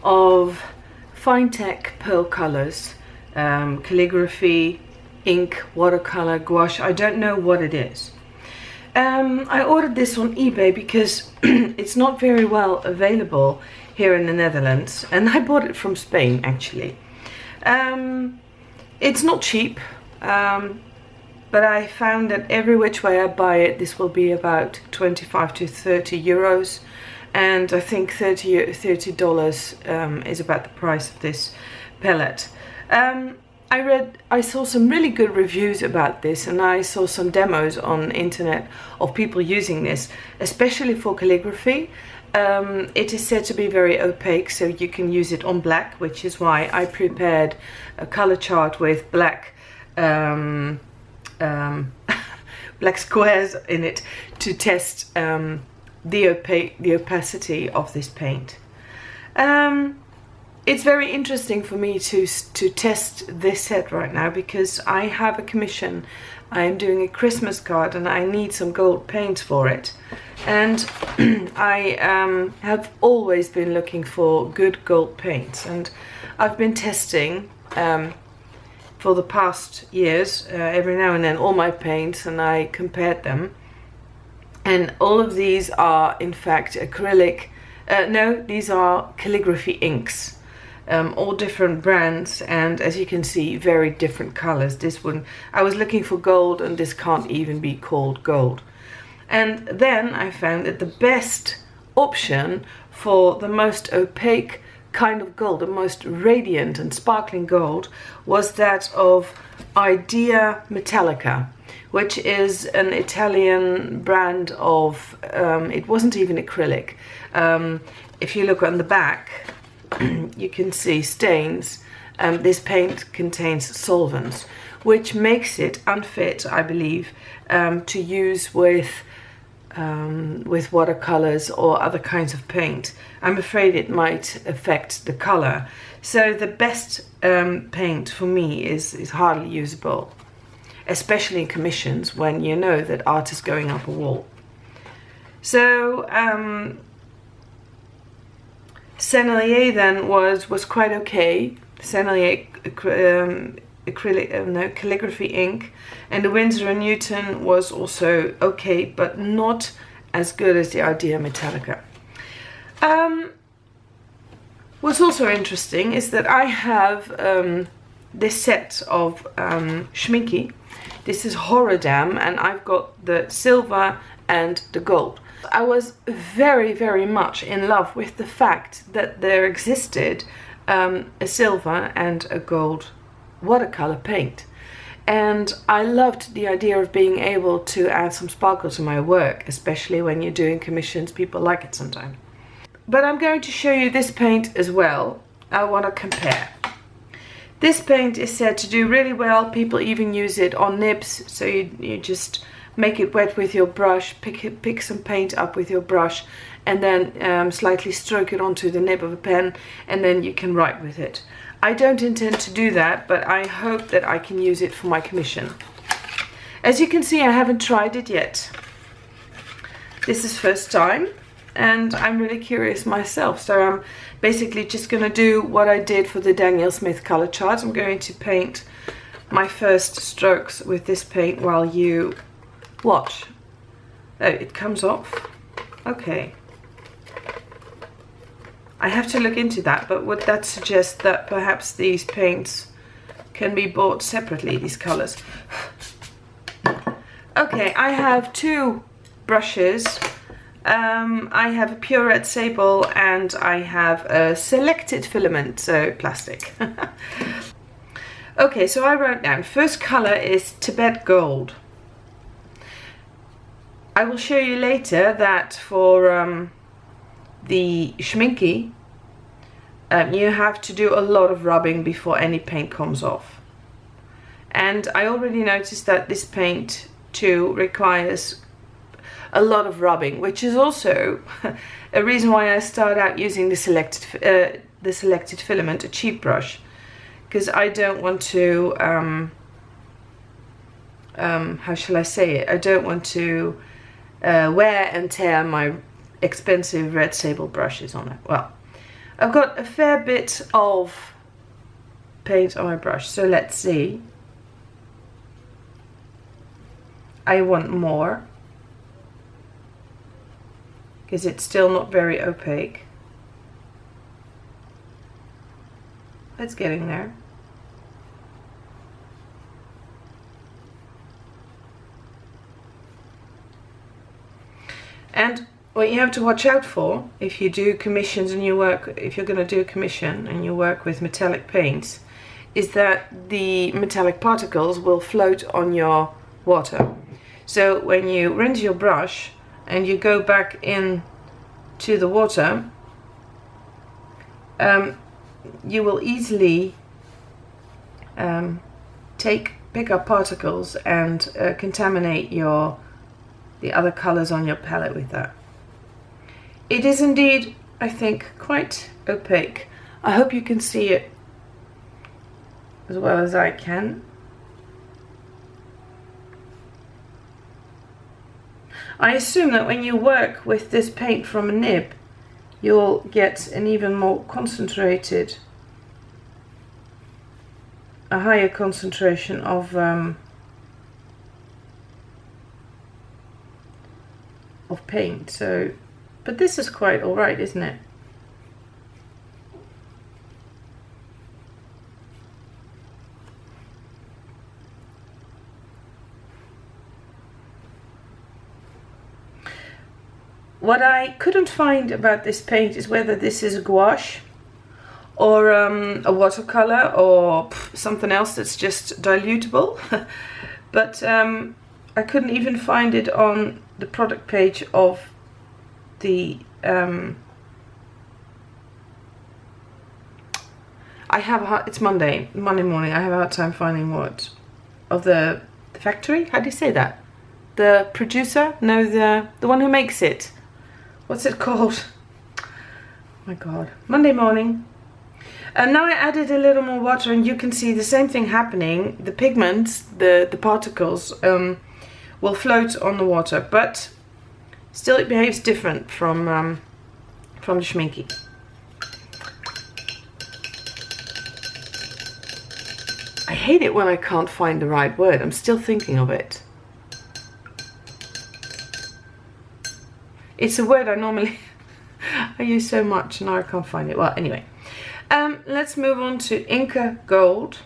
of Fine Tec pearl colors, calligraphy, ink, watercolor, gouache. I don't know what it is. I ordered this on eBay because it's not very well available here in the Netherlands, and I bought it from Spain actually. It's not cheap, but I found that every which way I buy it, this will be about 25 to 30 euros, and I think $30 is about the price of this palette. I saw some really good reviews about this, and I saw some demos on the internet of people using this, especially for calligraphy. It is said to be very opaque, so you can use it on black, which is why I prepared a color chart with black black squares in it to test the opacity of this paint. It's very interesting for me to test this set right now, because I have a commission. I am doing a Christmas card and I need some gold paint for it, and I have always been looking for good gold paints, and I've been testing for the past years, every now and then, all my paints, and I compared them, and all of these are in fact acrylic, no, these are calligraphy inks. All different brands, and as you can see, very different colors. This one, I was looking for gold, and this can't even be called gold. And then I found that the best option for the most opaque kind of gold, the most radiant and sparkling gold, was that of Idea Metallica, which is an Italian brand of, it wasn't even acrylic. If you look on the back, you can see stains. This paint contains solvents, which makes it unfit, I believe, to use with watercolors or other kinds of paint. I'm afraid it might affect the color. So the best paint for me is hardly usable, especially in commissions when you know that art is going up a wall. So Sennelier then was quite okay. Sennelier calligraphy ink, and the Winsor & Newton was also okay, but not as good as the Idea Metallica. What's also interesting is that I have this set of Schmincke. This is Horadam, and I've got the silver and the gold. I was very, very much in love with the fact that there existed a silver and a gold watercolor paint, and I loved the idea of being able to add some sparkle to my work, especially when you're doing commissions. People like it sometimes. But I'm going to show you this paint as well. I want to compare. This paint is said to do really well. People even use it on nibs, so you just make it wet with your brush, pick some paint up with your brush, and then slightly stroke it onto the nib of a pen, and then you can write with it. I don't intend to do that, but I hope that I can use it for my commission. As you can see, I haven't tried it yet. This is first time, and I'm really curious myself, so I'm basically just going to do what I did for the Daniel Smith color chart. I'm going to paint my first strokes with this paint while you watch. Oh, it comes off. Okay. I have to look into that, but would that suggest that perhaps these paints can be bought separately, these colors? Okay, I have two brushes. I have a pure red sable, and I have a selected filament, so plastic. Okay, so I wrote down, first color is Tibet Gold. I will show you later that for the Schmincke, you have to do a lot of rubbing before any paint comes off. And I already noticed that this paint too requires a lot of rubbing, which is also a reason why I start out using the selected filament, a cheap brush, because I don't want to, how shall I say it, I don't want to wear and tear my expensive red sable brushes on it. Well, I've got a fair bit of paint on my brush, so let's see. I want more, because it's still not very opaque. It's getting there. And what you have to watch out for if you do commissions and you work, if you're going to do a commission and you work with metallic paints, is that the metallic particles will float on your water. So when you rinse your brush and you go back in to the water, you will easily pick up particles and contaminate the other colors on your palette with that. It is indeed, I think, quite opaque. I hope you can see it as well as I can. I assume that when you work with this paint from a nib, you'll get an even more concentrated, a higher concentration of paint. So, but this is quite all right, isn't it? What I couldn't find about this paint is whether this is a gouache or a watercolor or something else that's just dilutable. But I couldn't even find it on the product page of the it's Monday morning. I have a hard time finding what of the factory. How do you say that? The producer? No, the one who makes it. What's it called? Oh my god. Monday morning. And now I added a little more water and you can see the same thing happening. The pigments, the particles will float on the water, but still it behaves different from the Schmincke. I hate it when I can't find the right word. I'm still thinking of it. It's a word I normally I use so much, and now I can't find it. Well, anyway, let's move on to Inca Gold.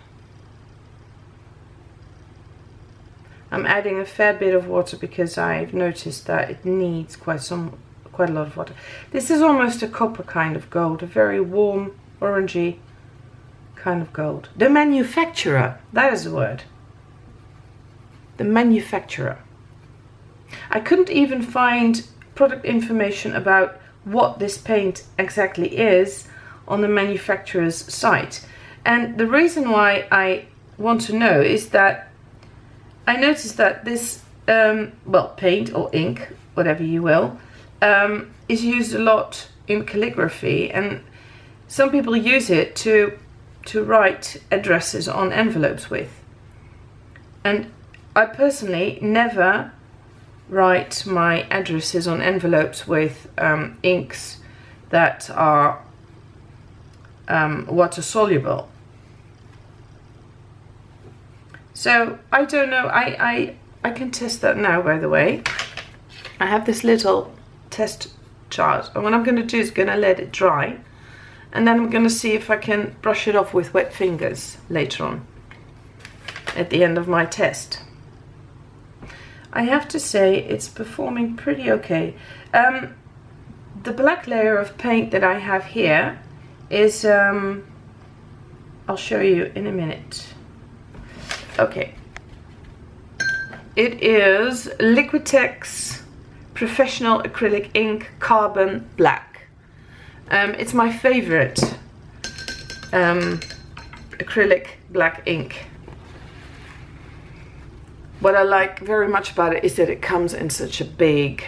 I'm adding a fair bit of water because I've noticed that it needs quite a lot of water. This is almost a copper kind of gold, a very warm, orangey kind of gold. The manufacturer, that is the word. The manufacturer. I couldn't even find product information about what this paint exactly is on the manufacturer's site. And the reason why I want to know is that I noticed that this, well, paint or ink, whatever you will, is used a lot in calligraphy, and some people use it to write addresses on envelopes with. And I personally never write my addresses on envelopes with inks that are water soluble. So I don't know, I can test that now, by the way. I have this little test chart, and what I'm going to do is going to let it dry, and then I'm going to see if I can brush it off with wet fingers later on at the end of my test. I have to say it's performing pretty okay. The black layer of paint that I have here is, I'll show you in a minute. Okay. It is Liquitex Professional Acrylic Ink Carbon Black. It's my favorite acrylic black ink. What I like very much about it is that it comes in such a big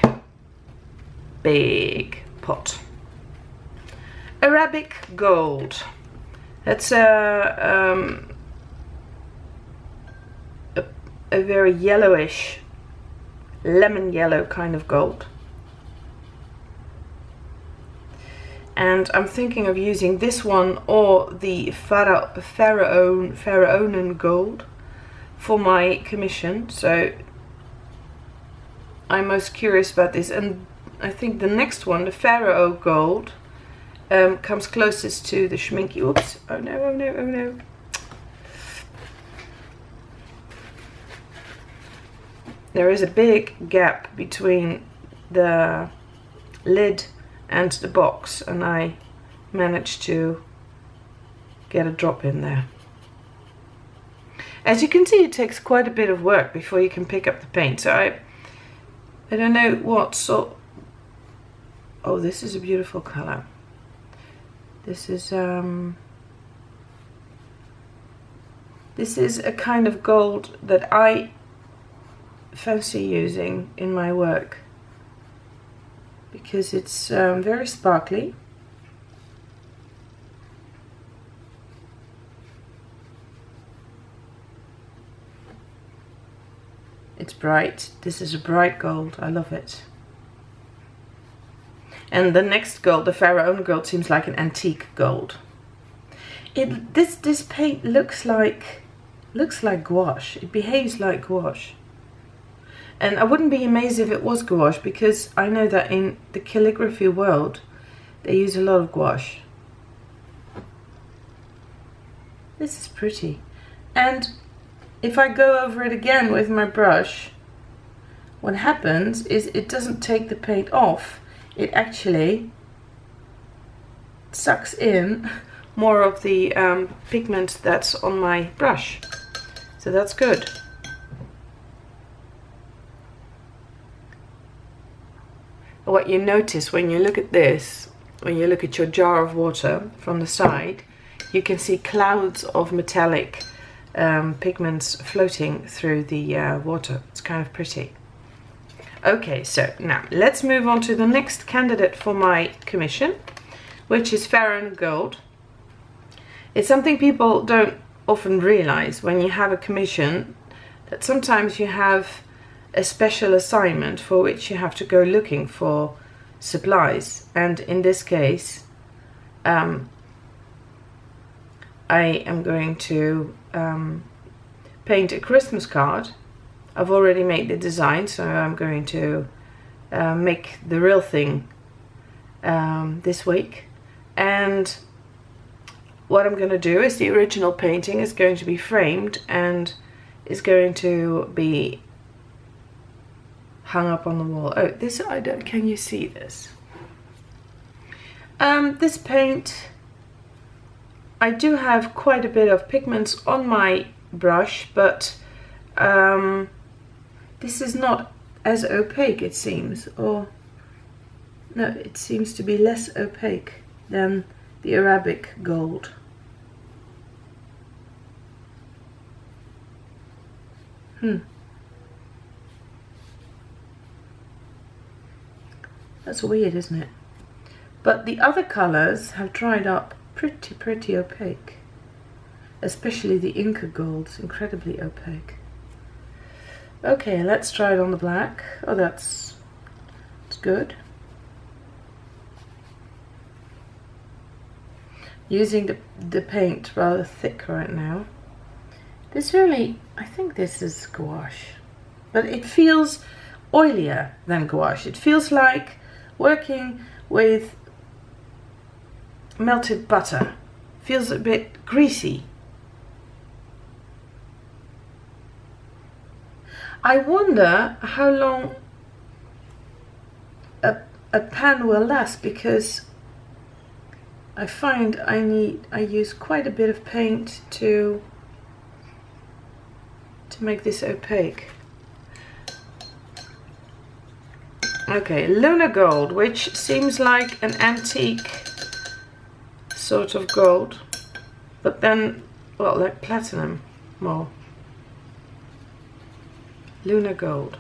pot. Arabic Gold. It's a very yellowish, lemon yellow kind of gold. and I'm thinking of using this one or the Pharaohan Gold for my commission. So I'm most curious about this, and I think the next one, the Pharaoh Gold, comes closest to the Schmincke. Oops! Oh no! Oh no! Oh no! There is a big gap between the lid and the box, and I managed to get a drop in there. As you can see, it takes quite a bit of work before you can pick up the paint. So I don't know what sort. Oh, this is a beautiful color. This is a kind of gold that I fancy using in my work, because it's very sparkly. It's bright. This is a bright gold. I love it. And the next gold, the Pharaohan Gold, seems like an antique gold. This paint looks like gouache. It behaves like gouache. And I wouldn't be amazed if it was gouache, because I know that in the calligraphy world they use a lot of gouache. This is pretty. And if I go over it again with my brush, what happens is it doesn't take the paint off. It actually sucks in more of the pigment that's on my brush. So that's good. What you notice when you look at this, when you look at your jar of water from the side, you can see clouds of metallic pigments floating through the water. It's kind of pretty. Okay, so now let's move on to the next candidate for my commission, which is Pharaohan Gold. It's something people don't often realize when you have a commission, that sometimes you have a special assignment for which you have to go looking for supplies. And in this case, I am going to paint a Christmas card. I've already made the design, so I'm going to make the real thing this week. And what I'm going to do is the original painting is going to be framed and is going to be hung up on the wall. Oh, this, I don't, can you see this? This paint, I do have quite a bit of pigments on my brush, but this is not as opaque, it seems, or no, it seems to be less opaque than the Arabic gold. That's weird, isn't it? But the other colors have dried up pretty opaque. Especially the Inca gold's incredibly opaque. Okay, let's try it on the black. Oh, that's good. Using the paint rather thick right now. This really, I think this is gouache, but it feels oilier than gouache. It feels like working with melted butter. Feels a bit greasy. I wonder how long a pan will last, because I find I use quite a bit of paint to make this opaque. Okay, Lunar Gold, which seems like an antique sort of gold, but then, well, like platinum more. Lunar Gold.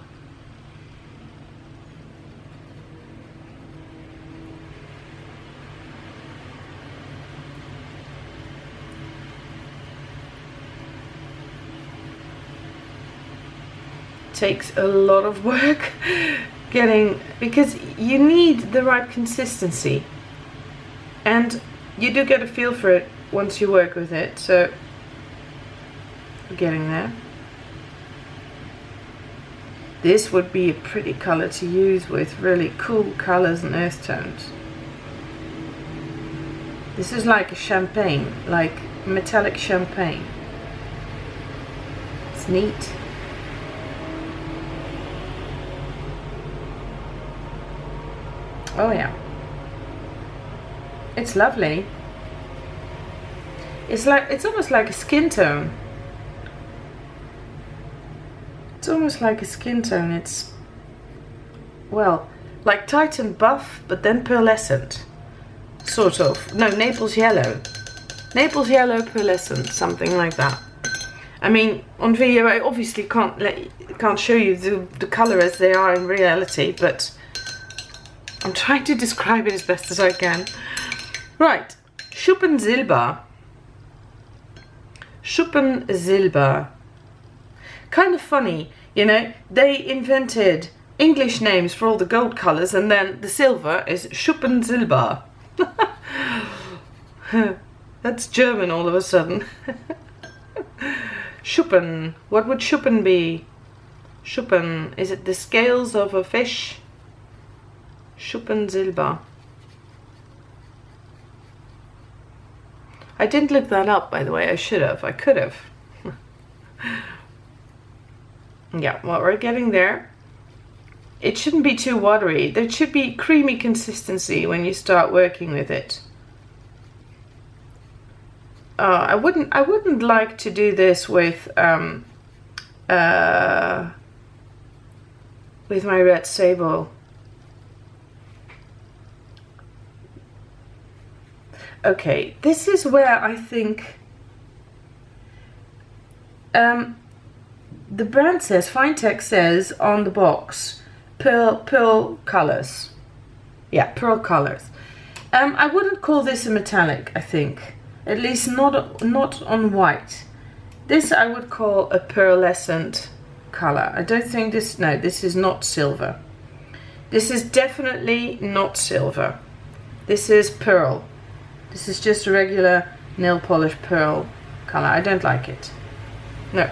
Takes a lot of work getting, because you need the right consistency. And you do get a feel for it once you work with it, so we're getting there. This would be a pretty color to use with really cool colors and earth tones. This is like a champagne, like metallic champagne. It's neat. Oh yeah. It's lovely. It's almost like a skin tone. It's almost like a skin tone. It's, well, like Titan buff, but then pearlescent. Sort of. No, Naples yellow. Naples yellow pearlescent, something like that. I mean, on video I obviously can't show you the colour as they are in reality, but I'm trying to describe it as best as I can. Right, Schuppen Silber. Schuppen Silber. Kind of funny, you know, they invented English names for all the gold colours, and then the silver is Schuppen Silber. That's German all of a sudden. Schuppen. What would Schuppen be? Schuppen. Is it the scales of a fish? Schuppen Silber. I didn't look that up, by the way. I should have. I could have. Yeah, well, we're getting there. It shouldn't be too watery. There should be creamy consistency when you start working with it. I wouldn't like to do this with my red sable. Okay, this is where I think the brand says, Fine Tec says on the box, pearl colors. Yeah, pearl colors. I wouldn't call this a metallic, I think. At least not on white. This I would call a pearlescent color. I don't think this, no, this is not silver. This is definitely not silver. This is pearl. This is just a regular nail polish pearl color. I don't like it. No.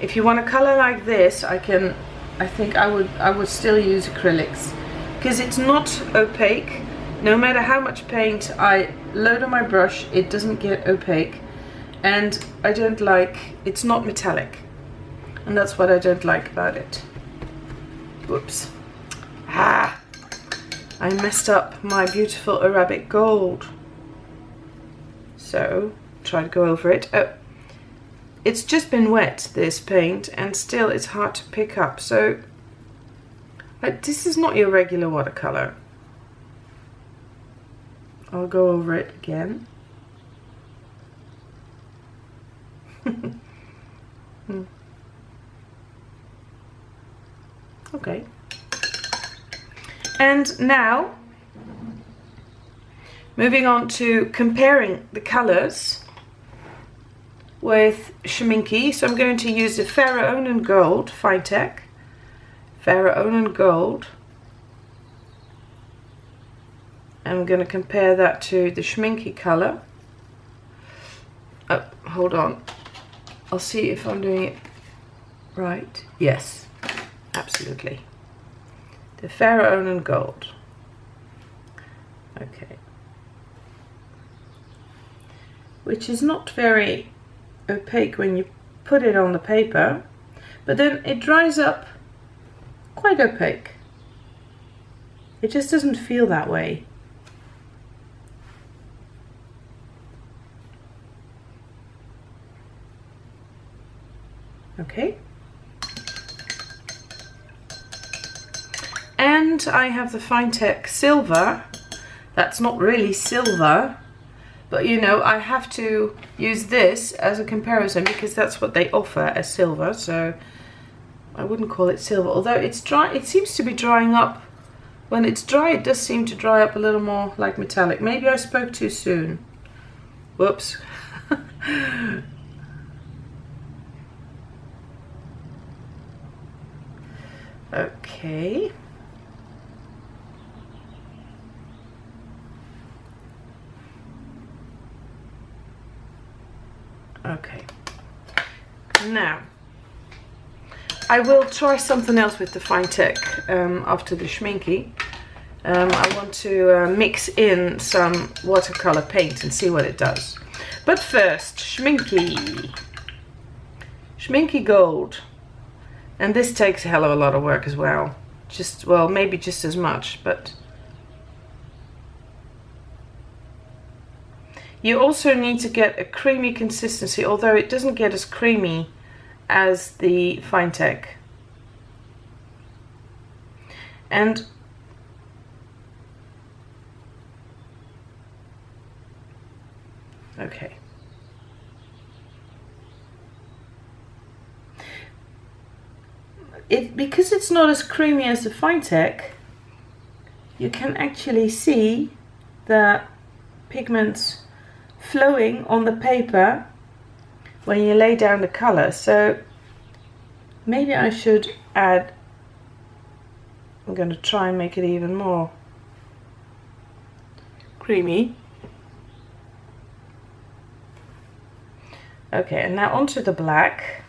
If you want a color like this, I think I would still use acrylics, because it's not opaque. No matter how much paint I load on my brush, it doesn't get opaque, and I don't like, it's not metallic, and that's what I don't like about it. Whoops. Ah, I messed up my beautiful Arabic gold. So try to go over it. Oh, it's just been wet, this paint, and still it's hard to pick up. So this is not your regular watercolor. I'll go over it again. Okay. And now, moving on to comparing the colors with Schmincke. So I'm going to use the Pharaoh Gold, Fine Tec. Pharaoh Gold. I'm going to compare that to the Schmincke color. Oh, hold on. I'll see if I'm doing it right. Yes, absolutely. The Pharaoh Gold. Okay. Which is not very opaque when you put it on the paper, but then it dries up quite opaque. It just doesn't feel that way. Okay. And I have the Fine Tec Silver. That's not really silver, but you know, I have to use this as a comparison because that's what they offer as silver, so I wouldn't call it silver. Although it's dry, it seems to be drying up. When it's dry, it does seem to dry up a little more like metallic. Maybe I spoke too soon. Whoops. Okay. Okay. Now, I will try something else with the Fine Tec after the Schmincke. I want to mix in some watercolor paint and see what it does. But first, Schmincke. Schmincke Gold. And this takes a hell of a lot of work as well. Just, well, maybe just as much, but... You also need to get a creamy consistency, although it doesn't get as creamy as the Fine Tec. And okay. Because it's not as creamy as the Fine Tec, you can actually see the pigments flowing on the paper when you lay down the color. So maybe I should add, I'm going to try and make it even more creamy. Okay, and now onto the black.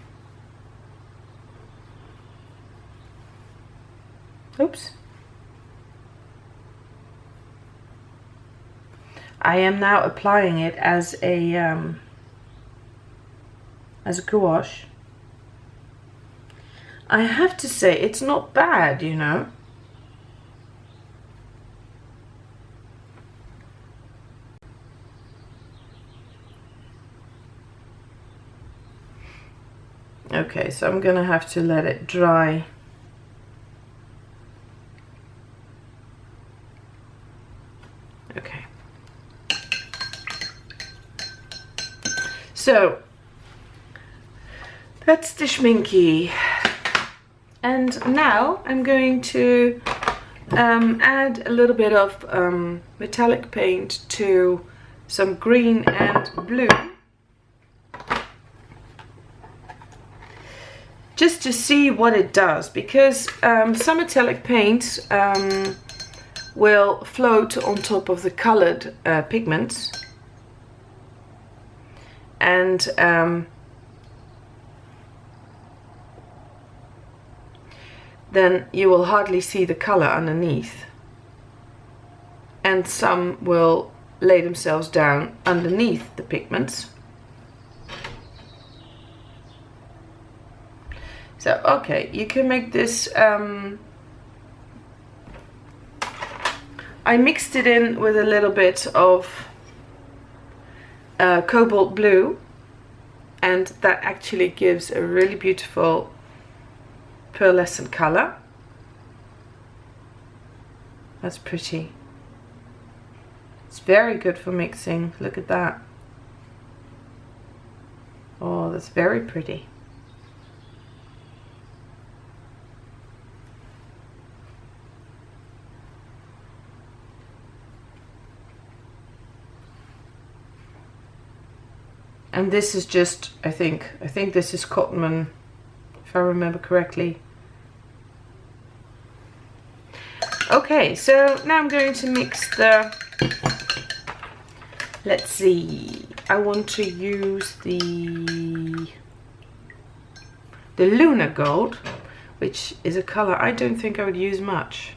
Oops. I am now applying it as a gouache. I have to say it's not bad, you know. Okay, so I'm gonna have to let it dry. Okay. So that's the Schmincke, and now I'm going to add a little bit of metallic paint to some green and blue, just to see what it does, because some metallic paint will float on top of the colored pigments, and then you will hardly see the color underneath, and some will lay themselves down underneath the pigments. So okay, you can make this, I mixed it in with a little bit of cobalt blue, and that actually gives a really beautiful pearlescent color. That's pretty. It's very good for mixing. Look at that. Oh, that's very pretty. And this is just, I think this is Cottonman, if I remember correctly. Okay, so now I'm going to mix the, let's see, I want to use the Lunar Gold, which is a color I don't think I would use much.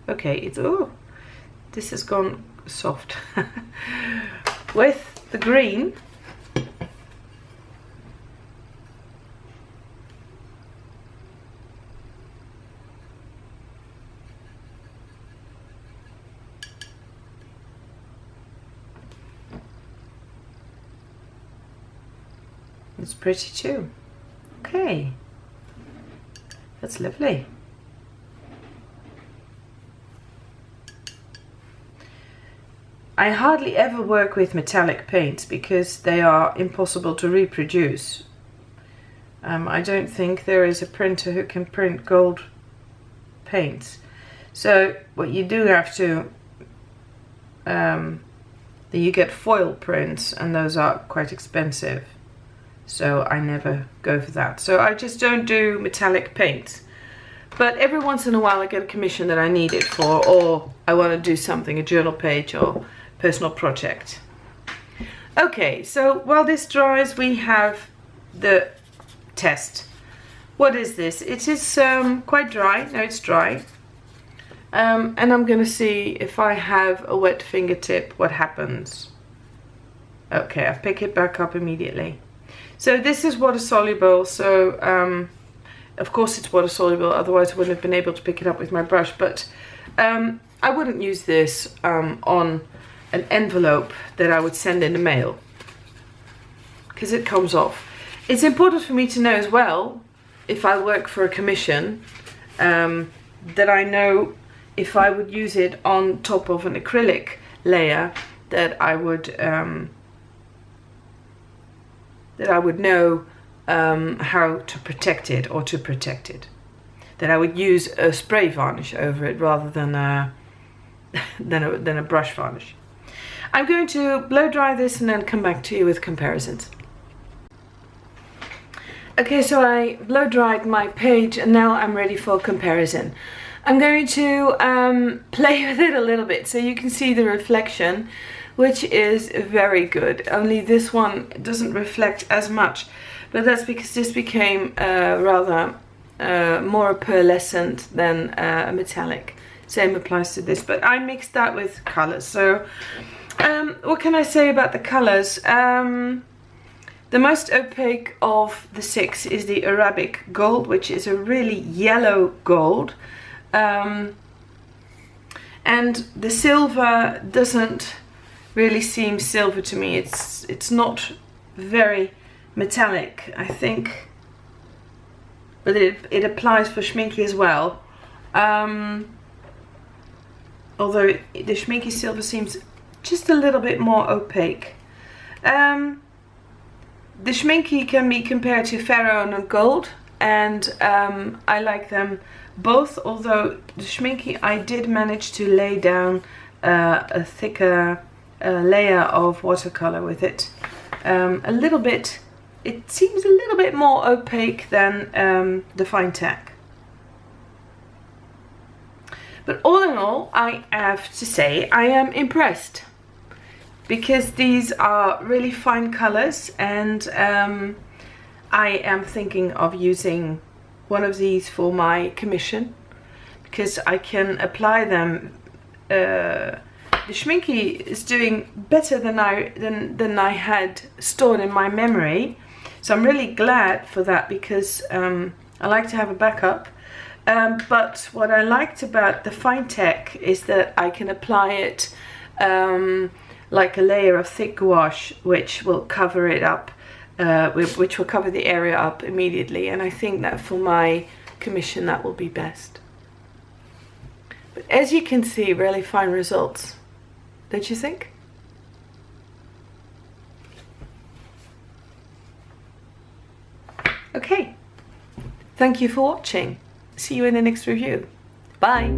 Okay, it's, oh, this has gone soft. With the green, it's pretty too. Okay, that's lovely. I hardly ever work with metallic paints because they are impossible to reproduce. I don't think there is a printer who can print gold paints. So what you do have to, you get foil prints, and those are quite expensive. So I never go for that. So I just don't do metallic paints. But every once in a while I get a commission that I need it for, or I want to do something, a journal page or personal project. Okay, so while this dries, we have the test. What is this? It is quite dry. Now it's dry. And I'm going to see if I have a wet fingertip, what happens. Okay, I pick it back up immediately. So this is water soluble, so of course it's water soluble, otherwise I wouldn't have been able to pick it up with my brush, but I wouldn't use this on an envelope that I would send in the mail, because it comes off. It's important for me to know as well, if I work for a commission, that I know if I would use it on top of an acrylic layer, that I would know how to protect it, or to protect it. That I would use a spray varnish over it rather than a brush varnish. I'm going to blow dry this and then come back to you with comparisons. Okay, so I blow dried my page and now I'm ready for comparison. I'm going to play with it a little bit so you can see the reflection, which is very good. Only this one doesn't reflect as much, but that's because this became rather more pearlescent than metallic. Same applies to this, but I mixed that with colors. So what can I say about the colors? The most opaque of the 6 is the Arabic gold, which is a really yellow gold. And the silver doesn't really seem silver to me. It's not very metallic, I think, but it applies for Schmincke as well. Although the Schmincke silver seems just a little bit more opaque. The Schmincke can be compared to ferro and gold, and I like them both, although the Schmincke I did manage to lay down a thicker layer of watercolor with it. A little bit, it seems a little bit more opaque than the Fine Tec. But all in all, I have to say I am impressed, because these are really fine colors, and I am thinking of using one of these for my commission, because I can apply them. The Schmincke is doing better than I had stored in my memory, so I'm really glad for that, because I like to have a backup. But what I liked about the Fine Tec is that I can apply it like a layer of thick gouache, which will cover it up, which will cover the area up immediately, and I think that for my commission that will be best. But as you can see, really fine results, don't you think? Okay, thank you for watching. See you in the next review. Bye!